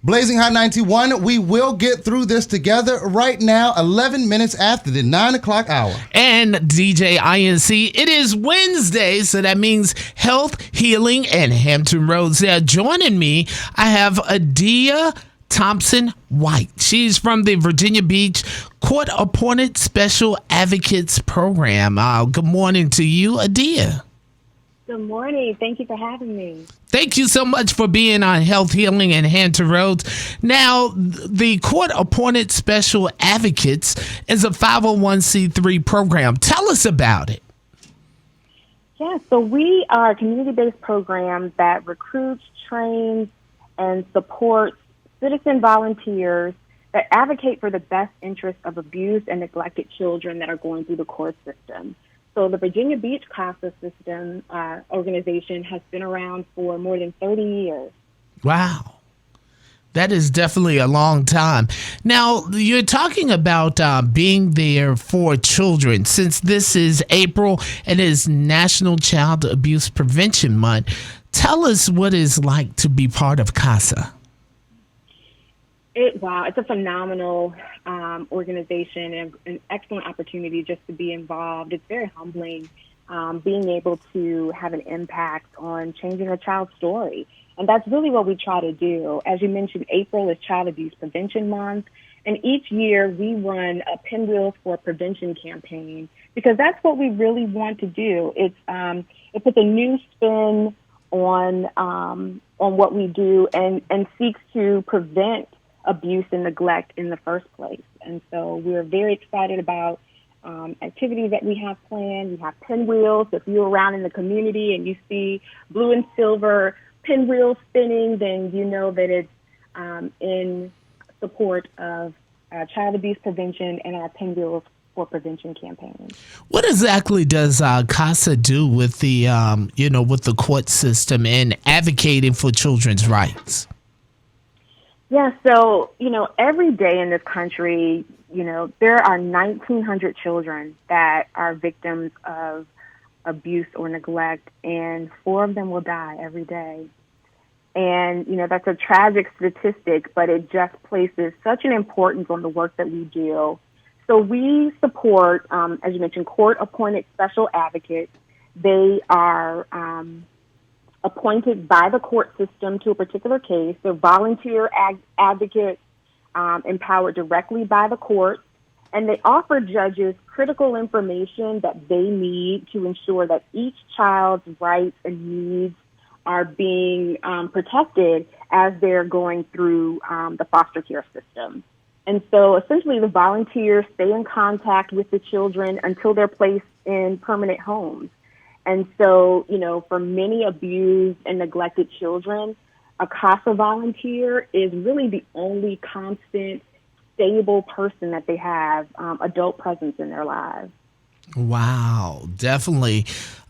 Blazing Hot 91, we will get through this together right now, 11 minutes after the 9 o'clock hour. And DJ INC, it is Wednesday, so that means health, healing, and Hampton Roads. Now, joining me, I have Aida Thompson-White. She's from the Virginia Beach Court-Appointed Special Advocates Program. Good morning to you, Aida. Good morning. Thank you for having me. Thank you so much for being on Health, Healing, and Hampton Roads. Now, the Court-Appointed Special Advocates is a 501c3 program. Tell us about it. Yeah, so we are a community-based program that recruits, trains, and supports citizen volunteers that advocate for the best interests of abused and neglected children that are going through the court system. So the Virginia Beach CASA system organization has been around for more than 30 years. Wow. That is definitely a long time. Now, you're talking about being there for children. Since this is April and is National Child Abuse Prevention Month, tell us what it's like to be part of CASA. Wow, it's a phenomenal organization and an excellent opportunity just to be involved. It's very humbling being able to have an impact on changing a child's story. And that's really what we try to do. As you mentioned, April is Child Abuse Prevention Month. And each year we run a Pinwheels for Prevention campaign because that's what we really want to do. It puts a new spin on what we do and seeks to prevent abuse and neglect in the first place. And so we're very excited about activities that we have planned. We have pinwheels. If you're around in the community and you see blue and silver pinwheels spinning, then you know that it's in support of child abuse prevention and our Pinwheels for Prevention campaign. What exactly does CASA do with the with the court system and advocating for children's rights? Yeah, so, every day in this country, there are 1,900 children that are victims of abuse or neglect, and 4 of them will die every day. And, that's a tragic statistic, but it just places such an importance on the work that we do. So we support, as you mentioned, court-appointed special advocates. They are appointed by the court system to a particular case. They're volunteer advocates empowered directly by the court, and they offer judges critical information that they need to ensure that each child's rights and needs are being protected as they're going through the foster care system. And so essentially the volunteers stay in contact with the children until they're placed in permanent homes. And so, for many abused and neglected children, a CASA volunteer is really the only constant, stable person that they have, adult presence in their lives. Wow, definitely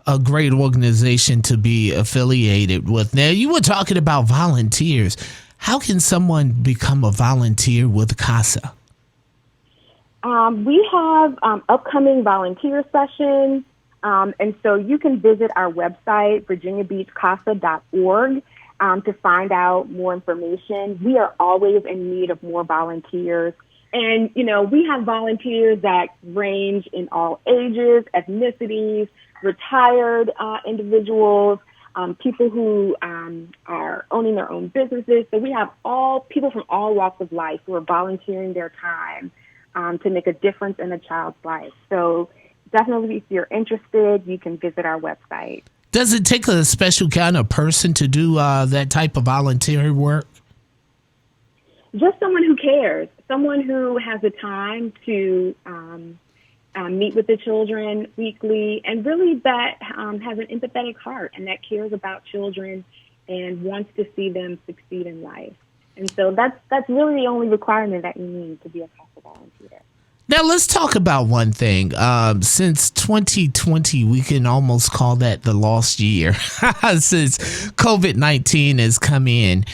a great organization to be affiliated with. Now, you were talking about volunteers. How can someone become a volunteer with CASA? We have upcoming volunteer sessions. And so you can visit our website, virginiabeachcasa.org, to find out more information. We are always in need of more volunteers. And, we have volunteers that range in all ages, ethnicities, retired individuals, people who are owning their own businesses. So we have people from all walks of life who are volunteering their time to make a difference in a child's life. So definitely, if you're interested, you can visit our website. Does it take a special kind of person to do that type of voluntary work? Just someone who cares, someone who has the time to meet with the children weekly, and really that has an empathetic heart and that cares about children and wants to see them succeed in life. And so that's really the only requirement that you need to be a CASA volunteer. Now, let's talk about one thing. Since 2020, we can almost call that the lost year since COVID-19 has come in.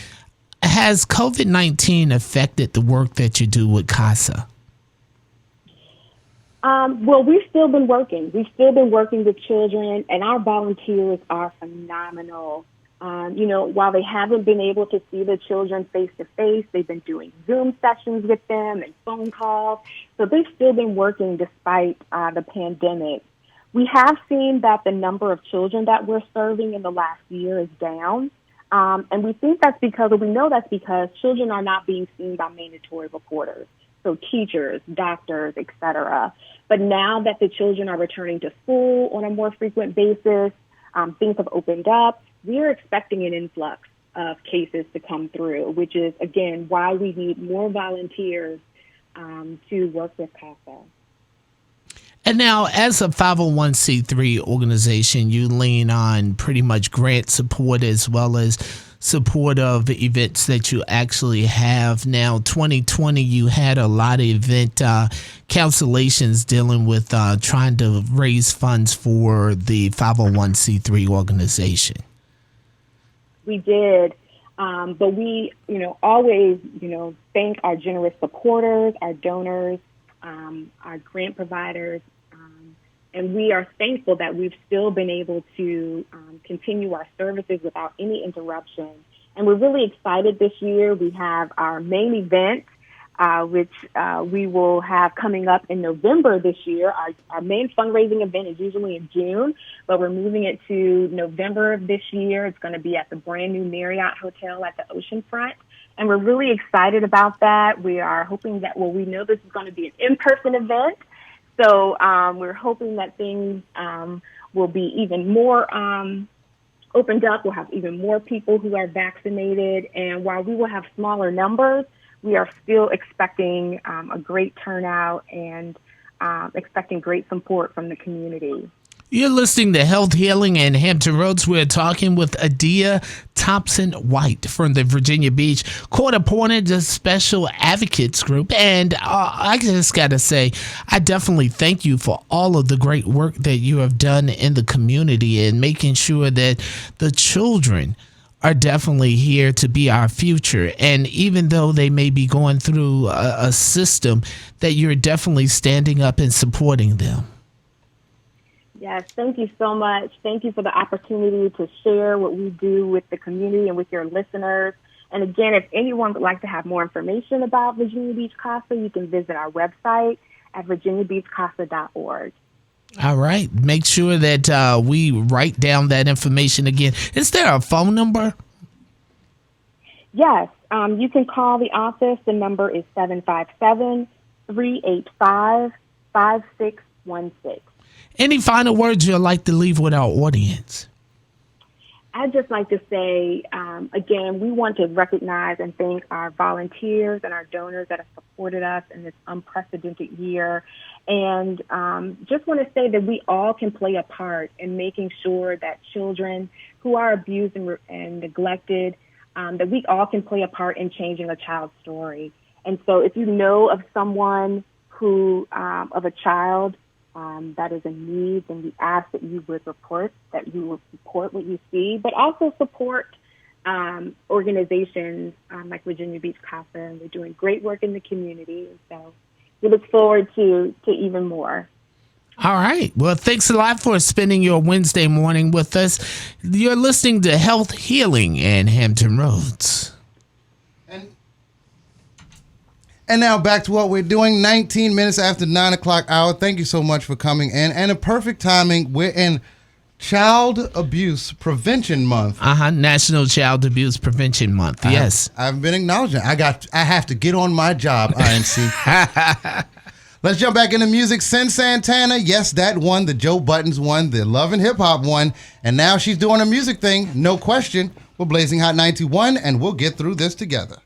Has COVID-19 affected the work that you do with CASA? Well, we've still been working. We've still been working with children, and our volunteers are phenomenal. While they haven't been able to see the children face to face, they've been doing Zoom sessions with them and phone calls. So they've still been working despite the pandemic. We have seen that the number of children that we're serving in the last year is down. And we know that's because children are not being seen by mandatory reporters. So teachers, doctors, et cetera. But now that the children are returning to school on a more frequent basis, things have opened up. We're expecting an influx of cases to come through, which is, again, why we need more volunteers to work with CASA. And now, as a 501c3 organization, you lean on pretty much grant support as well as support of events that you actually have. Now, 2020, you had a lot of event cancellations dealing with trying to raise funds for the 501c3 organization. We did. But we, always, thank our generous supporters, our donors, our grant providers, and we are thankful that we've still been able to continue our services without any interruption. And we're really excited this year. We have our main event, which we will have coming up in November this year. Our main fundraising event is usually in June, but we're moving it to November of this year. It's going to be at the brand new Marriott Hotel at the oceanfront. And we're really excited about that. We are hoping that, we know this is going to be an in-person event. So we're hoping that things will be even more opened up. We'll have even more people who are vaccinated. And while we will have smaller numbers, we are still expecting a great turnout and expecting great support from the community. You're listening to Health Healing and Hampton Roads. We're talking with Aida Thompson-White from the Virginia Beach Court-Appointed Special Advocates Group. And I just got to say, I definitely thank you for all of the great work that you have done in the community and making sure that the children are definitely here to be our future. And even though they may be going through a system, that you're definitely standing up and supporting them. Yes, thank you so much. Thank you for the opportunity to share what we do with the community and with your listeners. And again, if anyone would like to have more information about Virginia Beach CASA, you can visit our website at virginiabeachcasa.org. All right. Make sure that we write down that information again. Is there a phone number? Yes. You can call the office. The number is 757-385-5616. Any final words you'd like to leave with our audience? I'd just like to say, again, we want to recognize and thank our volunteers and our donors that have supported us in this unprecedented year. And just want to say that we all can play a part in making sure that children who are abused and neglected, that we all can play a part in changing a child's story. And so if you know of someone of a child that is in need, then we ask that you would support what you see, but also support organizations like Virginia Beach CASA, and they're doing great work in the community. And so we look forward to even more. All right. Well, thanks a lot for spending your Wednesday morning with us. You're listening to Health Healing and Hampton Roads. And now back to what we're doing, 19 minutes after 9 o'clock hour. Thank you so much for coming in. And a perfect timing, we're in Child Abuse Prevention Month. National Child Abuse Prevention Month. Yes. I've been acknowledging. I have to get on my job, INC. Let's jump back into music. Sin Santana, yes, that one, the Joe Buttons one, the Love and Hip Hop one. And now she's doing a music thing, no question. We're Blazing Hot 91, and we'll get through this together.